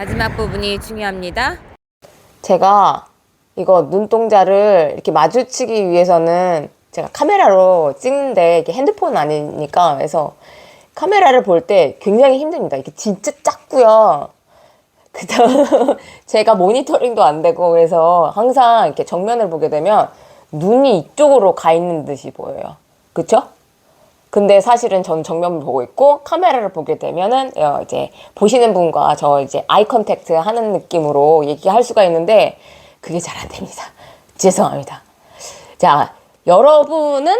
마지막 부분이 중요합니다. 제가 이거 눈동자를 이렇게 마주치기 위해서는 제가 카메라로 찍는데 이게 핸드폰은 아니니까 그래서 카메라를 볼 때 굉장히 힘듭니다. 이게 진짜 작고요. 그다음 제가 모니터링도 안 되고 그래서 항상 이렇게 정면을 보게 되면 눈이 이쪽으로 가 있는 듯이 보여요. 그쵸? 근데 사실은 전 정면을 보고 있고 카메라를 보게 되면은 이제 보시는 분과 저 이제 아이 컨택트 하는 느낌으로 얘기할 수가 있는데 그게 잘 안 됩니다. 죄송합니다. 자, 여러분은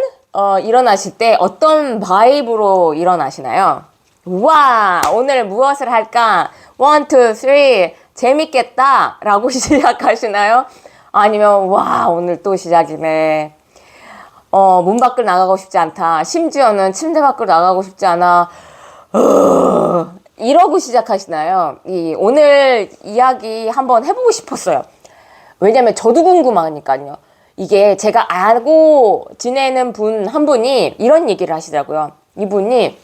일어나실 때 어떤 바이브로 일어나시나요? 와, 오늘 무엇을 할까? 1, 2, 3 재밌겠다 라고 시작하시나요? 아니면 와, 오늘 또 시작이네. 문 밖을 나가고 싶지 않다. 심지어는 침대 밖으로 나가고 싶지 않아. 이러고 시작하시나요? 오늘 이야기 한번 해보고 싶었어요. 왜냐면 저도 궁금하니까요. 이게 제가 알고 지내는 분 한 분이 이런 얘기를 하시더라고요. 이분이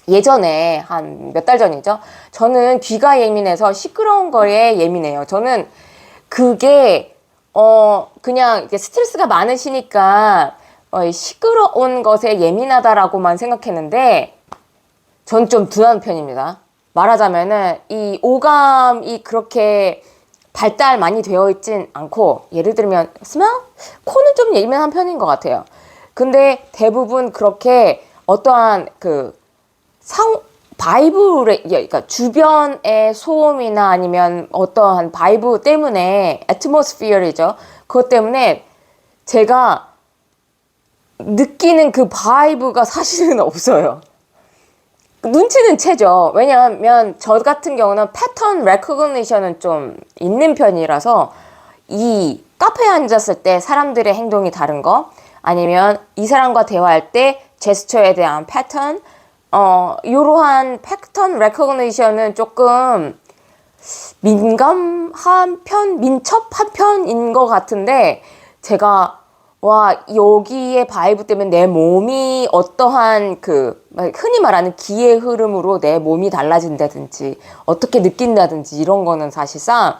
예전에 한 몇 달 전이죠. 저는 귀가 예민해서 시끄러운 거에 예민해요. 저는 그게 그냥 이렇게 스트레스가 많으시니까 시끄러운 것에 예민하다라고만 생각했는데 전 좀 둔한 편입니다. 말하자면은 이 오감이 그렇게 발달 많이 되어 있진 않고 예를 들면 스멜? 코는 좀 예민한 편인 것 같아요. 근데 대부분 그렇게 어떠한 바이브를, 그러니까 주변의 소음이나 아니면 어떠한 바이브 때문에, 애트모스피어이죠. 그것 때문에 제가 느끼는 그 바이브가 사실은 없어요. 눈치는 채죠. 왜냐하면 저 같은 경우는 패턴 레코그니션은 좀 있는 편이라서 이 카페에 앉았을 때 사람들의 행동이 다른 거 아니면 이 사람과 대화할 때 제스처에 대한 패턴 이러한 패턴 레코그니션은 조금 민감한 편, 민첩한 편인 것 같은데 제가 와 여기에 바이브 때문에 내 몸이 어떠한 흔히 말하는 기의 흐름으로 내 몸이 달라진다든지 어떻게 느낀다든지 이런 거는 사실상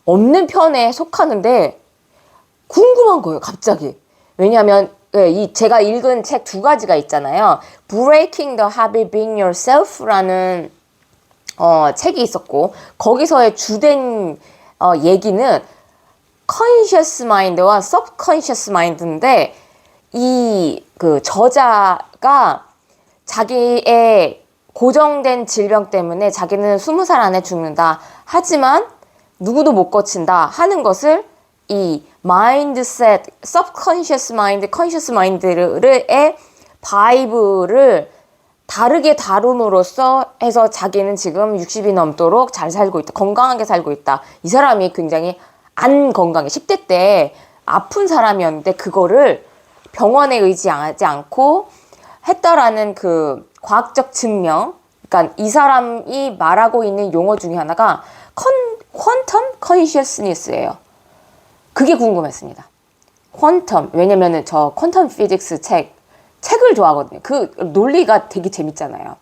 없는 편에 속하는데 궁금한 거예요 갑자기. 왜냐하면 제가 읽은 책 두 가지가 있잖아요. Breaking the Habit Being Yourself라는 책이 있었고 거기서의 주된 얘기는 conscious mind와 subconscious mind인데 저자가 자기의 고정된 질병 때문에 자기는 20살 안에 죽는다. 하지만 누구도 못 고친다 하는 것을 이 마인드셋, subconscious mind, conscious mind의 바이브를 다르게 다룸으로써 해서 자기는 지금 60이 넘도록 잘 살고 있다. 건강하게 살고 있다. 이 사람이 굉장히 안 건강해. 10대 때 아픈 사람이었는데 그거를 병원에 의지하지 않고 했다라는 과학적 증명. 그러니까 이 사람이 말하고 있는 용어 중에 하나가 퀀텀 컨시어스니스예요. 그게 궁금했습니다. 퀀텀. 왜냐면은 저 퀀텀 피직스 책을 좋아하거든요. 그 논리가 되게 재밌잖아요.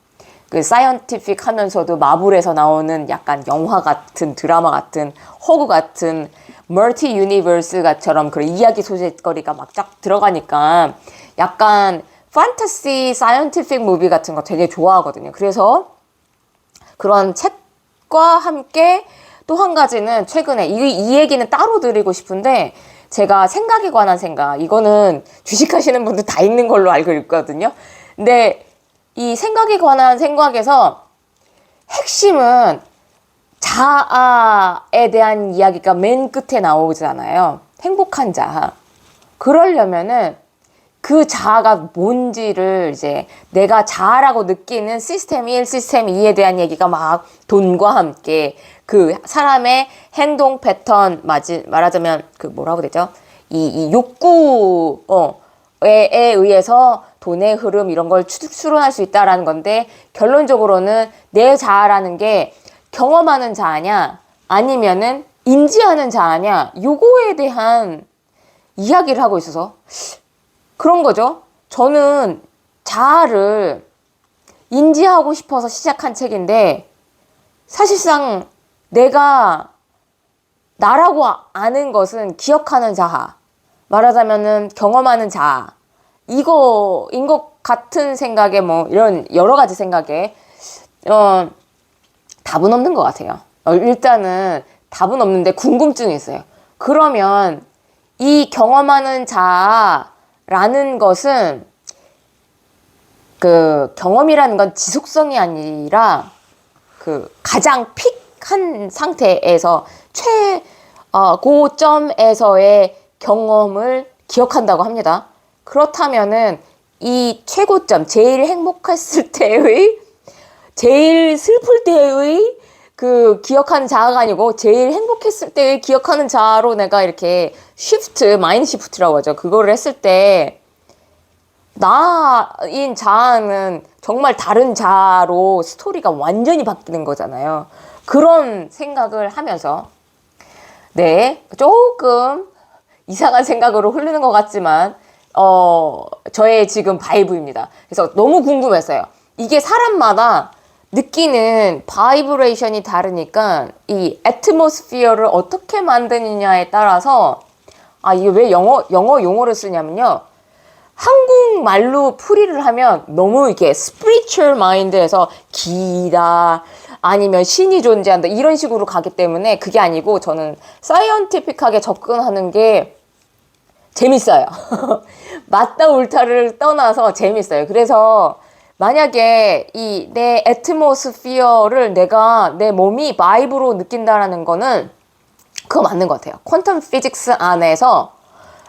사이언티픽 하면서도 마블에서 나오는 약간 영화 같은 드라마 같은 호구 같은 멀티 유니버스처럼 그런 이야기 소재거리가 막 쫙 들어가니까 약간 판타시 사이언티픽 무비 같은 거 되게 좋아하거든요. 그래서 그런 책과 함께 또 한 가지는 최근에 이 얘기는 따로 드리고 싶은데 제가 생각에 관한 생각 이거는 주식하시는 분들 다 읽는 걸로 알고 있거든요. 근데 이 생각에 관한 생각에서 핵심은 자아에 대한 이야기가 맨 끝에 나오잖아요. 행복한 자아. 그러려면은 그 자아가 뭔지를 이제 내가 자아라고 느끼는 시스템 1, 시스템 2에 대한 얘기가 막 돈과 함께 그 사람의 행동 패턴 말하자면 뭐라고 되죠? 이 욕구에 의해서 돈의 흐름 이런 걸 추론할 수 있다라는 건데 결론적으로는 내 자아라는 게 경험하는 자아냐 아니면은 인지하는 자아냐 요거에 대한 이야기를 하고 있어서 그런 거죠. 저는 자아를 인지하고 싶어서 시작한 책인데 사실상 내가 나라고 아는 것은 기억하는 자아. 말하자면은 경험하는 자아. 이거인 것 같은 생각에 뭐 이런 여러 가지 생각에 답은 없는 것 같아요. 일단은 답은 없는데 궁금증이 있어요. 그러면 이 경험하는 자라는 것은 그 경험이라는 건 지속성이 아니라 그 가장 픽한 상태에서 최고점에서의 경험을 기억한다고 합니다. 그렇다면은 이 최고점, 제일 행복했을 때의, 제일 슬플 때의 그 기억하는 자아가 아니고 제일 행복했을 때의 기억하는 자아로 내가 이렇게 마인드 시프트라고 하죠. 그거를 했을 때 나인 자아는 정말 다른 자아로 스토리가 완전히 바뀌는 거잖아요. 그런 생각을 하면서 네, 조금 이상한 생각으로 흐르는 것 같지만 저의 지금 바이브입니다. 그래서 너무 궁금했어요. 이게 사람마다 느끼는 바이브레이션이 다르니까 이 애트모스피어를 어떻게 만드느냐에 따라서 이게 왜 영어 용어를 쓰냐면요. 한국말로 풀이를 하면 너무 이렇게 spiritual mind에서 기다 아니면 신이 존재한다 이런 식으로 가기 때문에 그게 아니고 저는 사이언티픽하게 접근하는 게 재밌어요. 맞다 옳다를 떠나서 재밌어요. 그래서 만약에 이 내 애트모스피어를 내가 내 몸이 바이브로 느낀다라는 거는 그거 맞는 것 같아요. 퀀텀 피직스 안에서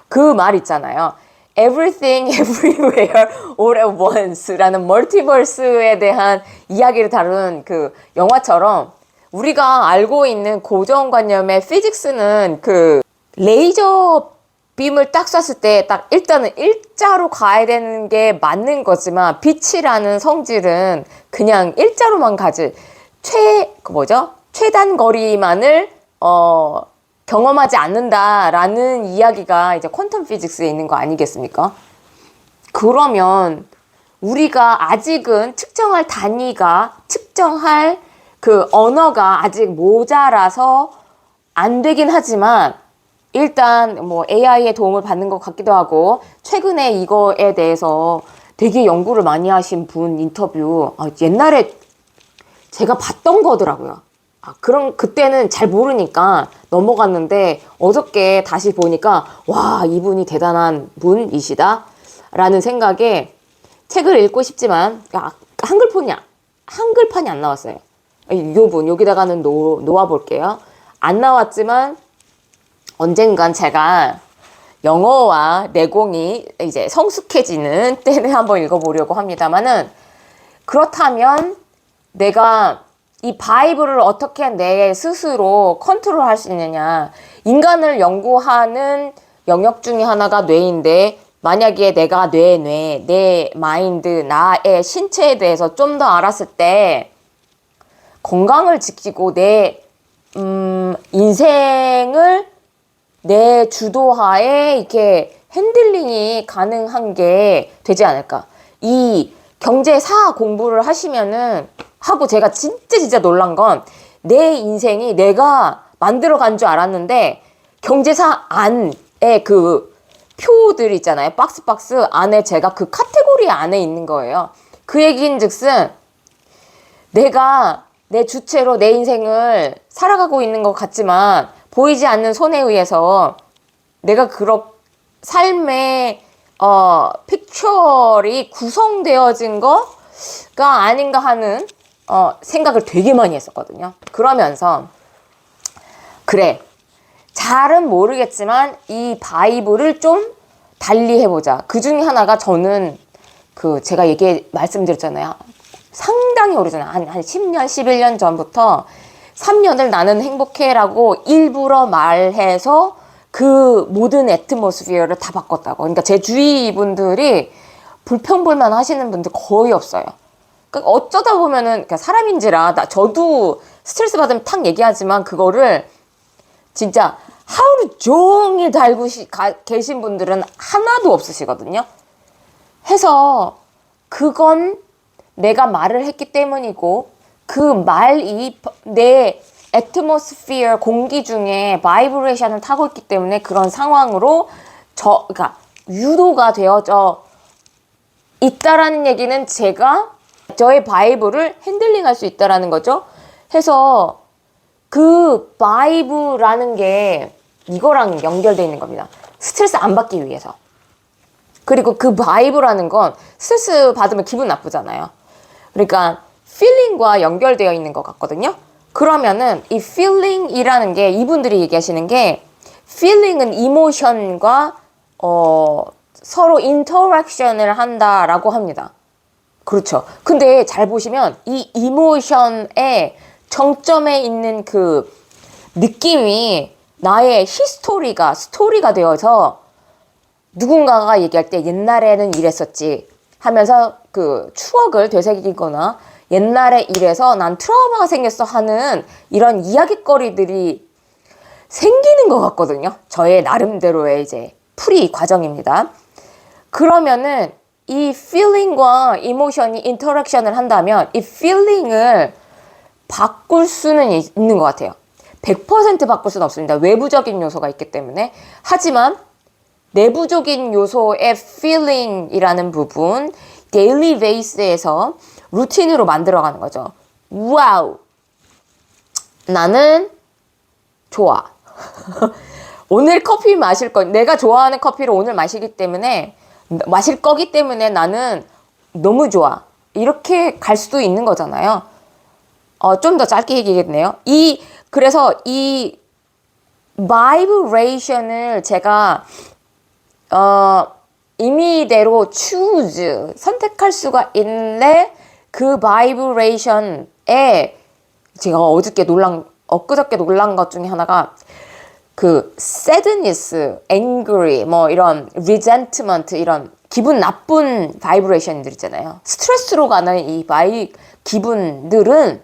그 말 있잖아요. Everything, Everywhere, All at Once라는 멀티버스에 대한 이야기를 다룬 그 영화처럼 우리가 알고 있는 고정관념의 피직스는 그 레이저 빔을 딱 쐈을 때 딱 일단은 일자로 가야 되는 게 맞는 거지만 빛이라는 성질은 그냥 일자로만 가지 최단 거리만을 경험하지 않는다라는 이야기가 이제 퀀텀 피직스에 있는 거 아니겠습니까? 그러면 우리가 아직은 측정할 단위가 측정할 그 언어가 아직 모자라서 안 되긴 하지만 일단 뭐 AI의 도움을 받는 것 같기도 하고 최근에 이거에 대해서 되게 연구를 많이 하신 분 인터뷰 옛날에 제가 봤던 거더라고요. 그럼 그때는 잘 모르니까 넘어갔는데 어저께 다시 보니까 와 이분이 대단한 분이시다 라는 생각에 책을 읽고 싶지만 한글판이 안 나왔어요. 요분 여기다가는 놓아 볼게요. 안 나왔지만 언젠간 제가 영어와 내공이 이제 성숙해지는 때는 한번 읽어보려고 합니다만은 그렇다면 내가 이 바이브를 어떻게 내 스스로 컨트롤할 수 있느냐. 인간을 연구하는 영역 중에 하나가 뇌인데 만약에 내가 내 마인드, 나의 신체에 대해서 좀 더 알았을 때 건강을 지키고 내 인생을 내 주도하에 이렇게 핸들링이 가능한 게 되지 않을까. 이 경제사 공부를 하고 제가 진짜 놀란 건 내 인생이 내가 만들어간 줄 알았는데 경제사 안에 그 표들 있잖아요. 박스 안에 제가 그 카테고리 안에 있는 거예요. 그 얘기인 즉슨 내가 내 주체로 내 인생을 살아가고 있는 것 같지만 보이지 않는 손에 의해서 내가 삶의 픽처리 구성되어진 거가 아닌가 하는 생각을 되게 많이 했었거든요. 그러면서 그래 잘은 모르겠지만 이 바이브를 좀 달리 해보자. 그 중에 하나가 저는 제가 말씀드렸잖아요. 상당히 오래전에 한 10년 11년 전부터 3년을 나는 행복해라고 일부러 말해서 그 모든 애트모스피어를 다 바꿨다고. 그러니까 제 주위 분들이 불평불만 하시는 분들 거의 없어요. 그러니까 어쩌다 보면은 그러니까 사람인지라 저도 스트레스 받으면 탁 얘기하지만 그거를 진짜 하루 종일 달고 계신 분들은 하나도 없으시거든요. 해서 그건 내가 말을 했기 때문이고 그 말이 내 atmosphere 공기 중에 바이브레이션을 타고 있기 때문에 그런 상황으로 그러니까 유도가 되어져 있다라는 얘기는 제가 저의 바이브를 핸들링할 수 있다라는 거죠. 해서 그 바이브라는 게 이거랑 연결되어 있는 겁니다. 스트레스 안 받기 위해서. 그리고 그 바이브라는 건 스트레스 받으면 기분 나쁘잖아요. 그러니까 feeling과 연결되어 있는 것 같거든요. 그러면은 이 feeling이라는 게 이분들이 얘기하시는 게 feeling은 emotion과 서로 인터랙션을 한다라고 합니다. 그렇죠. 근데 잘 보시면 이 이모션의 정점에 있는 그 느낌이 나의 스토리가 되어서 누군가가 얘기할 때 옛날에는 이랬었지 하면서 그 추억을 되새기거나 옛날에 이래서 난 트라우마가 생겼어 하는 이런 이야깃거리들이 생기는 것 같거든요. 저의 나름대로의 이제 풀이 과정입니다. 그러면은 이 feeling과 emotion이 인터랙션을 한다면 이 feeling을 바꿀 수는 있는 것 같아요. 100% 바꿀 수는 없습니다. 외부적인 요소가 있기 때문에. 하지만 내부적인 요소의 feeling이라는 부분, daily base에서 루틴으로 만들어가는 거죠. 와우! 나는 좋아. 오늘 커피 마실 내가 좋아하는 커피를 오늘 마실 거기 때문에 나는 너무 좋아. 이렇게 갈 수도 있는 거잖아요. 좀 더 짧게 얘기하겠네요. 그래서 이 vibration을 제가, 임의대로 선택할 수가 있는데, 그 vibration에 제가 엊그저께 놀란 것 중에 하나가 그 sadness, angry, 뭐 이런 resentment 이런 기분 나쁜 바이브레이션들 있잖아요. 스트레스로 가는 이 기분들은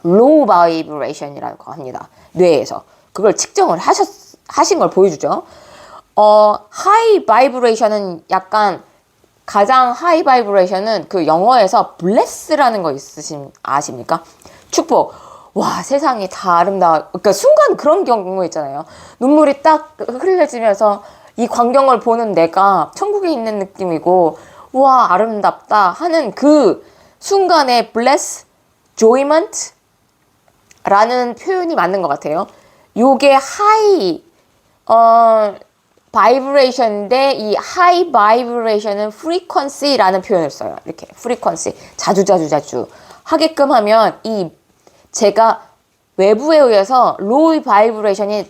low vibration이라고 합니다. 뇌에서. 그걸 측정을 하신 걸 보여주죠. high vibration은 약간 가장 high vibration은 그 영어에서 bless라는 거 아십니까? 축복. 와, 세상이 다 아름다워. 그러니까 순간 그런 경우 있잖아요. 눈물이 딱 흘려지면서 이 광경을 보는 내가 천국에 있는 느낌이고, 와, 아름답다 하는 그 순간에 bless, enjoyment 라는 표현이 맞는 것 같아요. 요게 high, vibration인데 이 high vibration은 frequency라는 표현을 써요. 이렇게 frequency. 자주 하게끔 하면 제가 외부에 의해서 low vibration이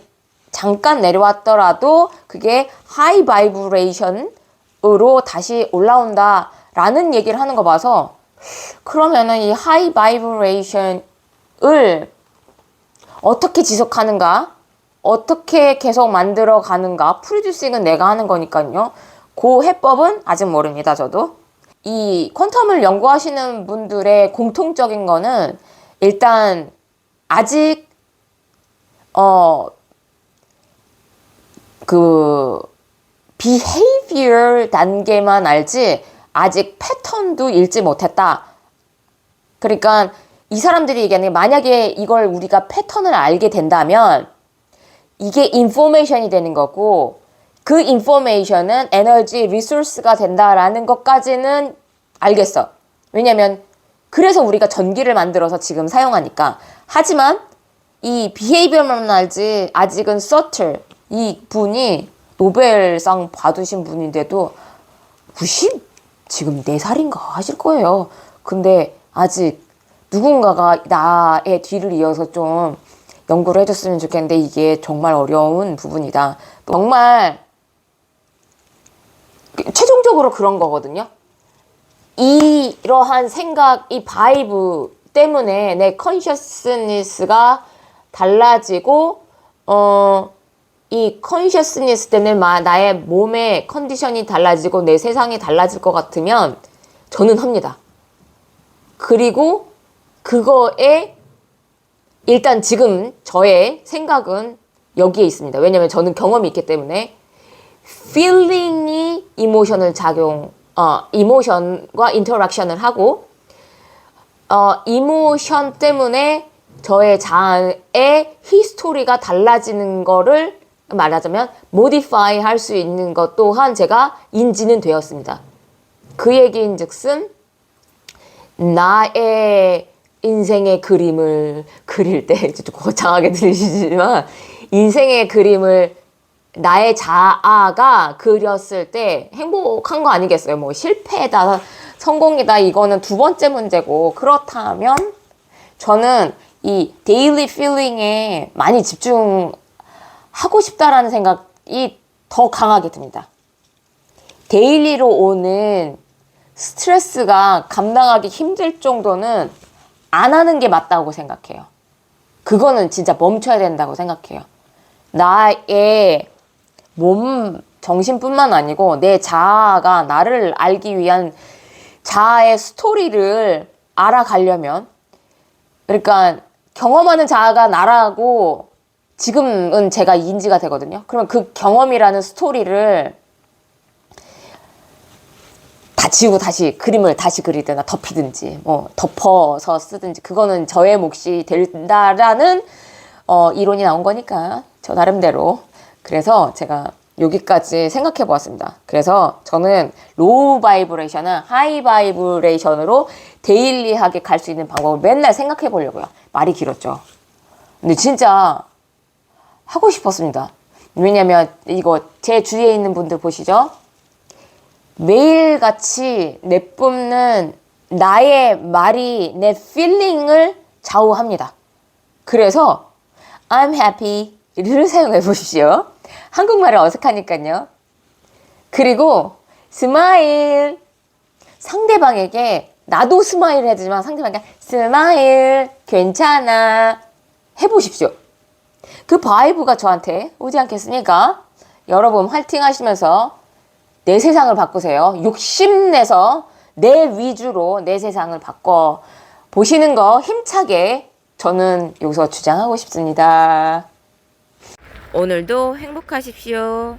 잠깐 내려왔더라도 그게 high vibration으로 다시 올라온다라는 얘기를 하는 거 봐서 그러면은 이 high vibration을 어떻게 지속하는가? 어떻게 계속 만들어 가는가? 프로듀싱은 내가 하는 거니까요. 그 해법은 아직 모릅니다, 저도. 이 퀀텀을 연구하시는 분들의 공통적인 거는 일단 아직 그 behavior 단계만 알지 아직 패턴도 읽지 못했다. 그러니까 이 사람들이 얘기하는 게 만약에 이걸 우리가 패턴을 알게 된다면 이게 인포메이션이 되는 거고 그 인포메이션은 에너지 리소스가 된다라는 것까지는 알겠어. 왜냐면 그래서 우리가 전기를 만들어서 지금 사용하니까. 하지만 이 비헤이비어만 알지 아직은 서틀 이 분이 노벨상 받으신 분인데도 지금 4살인가 하실 거예요. 근데 아직 누군가가 나의 뒤를 이어서 좀 연구를 해줬으면 좋겠는데 이게 정말 어려운 부분이다. 정말 최종적으로 그런 거거든요. 이러한 생각, 이 바이브 때문에 내 컨셔스니스가 달라지고 이 컨셔스니스 때문에 나의 몸의 컨디션이 달라지고 내 세상이 달라질 것 같으면 저는 합니다. 그리고 그거에 일단 지금 저의 생각은 여기에 있습니다. 왜냐면 저는 경험이 있기 때문에 feeling이 이모션과 인터랙션을 하고 이모션 때문에 저의 자아의 히스토리가 달라지는 거를 말하자면 모디파이 할 수 있는 것 또한 제가 인지는 되었습니다. 그 얘기인 즉슨 나의 인생의 그림을 그릴 때 좀 거창하게 들리시지만 인생의 그림을 나의 자아가 그렸을 때 행복한 거 아니겠어요? 뭐 실패다 성공이다 이거는 두 번째 문제고 그렇다면 저는 이 데일리 필링에 많이 집중하고 싶다라는 생각이 더 강하게 듭니다. 데일리로 오는 스트레스가 감당하기 힘들 정도는 안 하는 게 맞다고 생각해요. 그거는 진짜 멈춰야 된다고 생각해요. 나의 몸, 정신뿐만 아니고 내 자아가 나를 알기 위한 자아의 스토리를 알아가려면 그러니까 경험하는 자아가 나라고 지금은 제가 인지가 되거든요. 그러면 그 경험이라는 스토리를 다 지우고 다시 그림을 다시 그리거나 덮이든지 뭐 덮어서 쓰든지 그거는 저의 몫이 된다라는 이론이 나온 거니까 저 나름대로 그래서 제가 여기까지 생각해 보았습니다. 그래서 저는 로우 바이브레이션은 하이 바이브레이션으로 데일리하게 갈 수 있는 방법을 맨날 생각해 보려고요. 말이 길었죠. 근데 진짜 하고 싶었습니다. 왜냐면 이거 제 주위에 있는 분들 보시죠. 매일같이 내뿜는 나의 말이 내 필링을 좌우합니다. 그래서 I'm happy를 사용해 보십시오. 한국말은 어색하니까요. 그리고 스마일 상대방에게 나도 스마일 해주지만 상대방에게 스마일 괜찮아 해보십시오. 그 바이브가 저한테 오지 않겠습니까? 여러분 화이팅 하시면서 내 세상을 바꾸세요. 욕심내서 내 위주로 내 세상을 바꿔 보시는 거 힘차게 저는 여기서 주장하고 싶습니다. 오늘도 행복하십시오.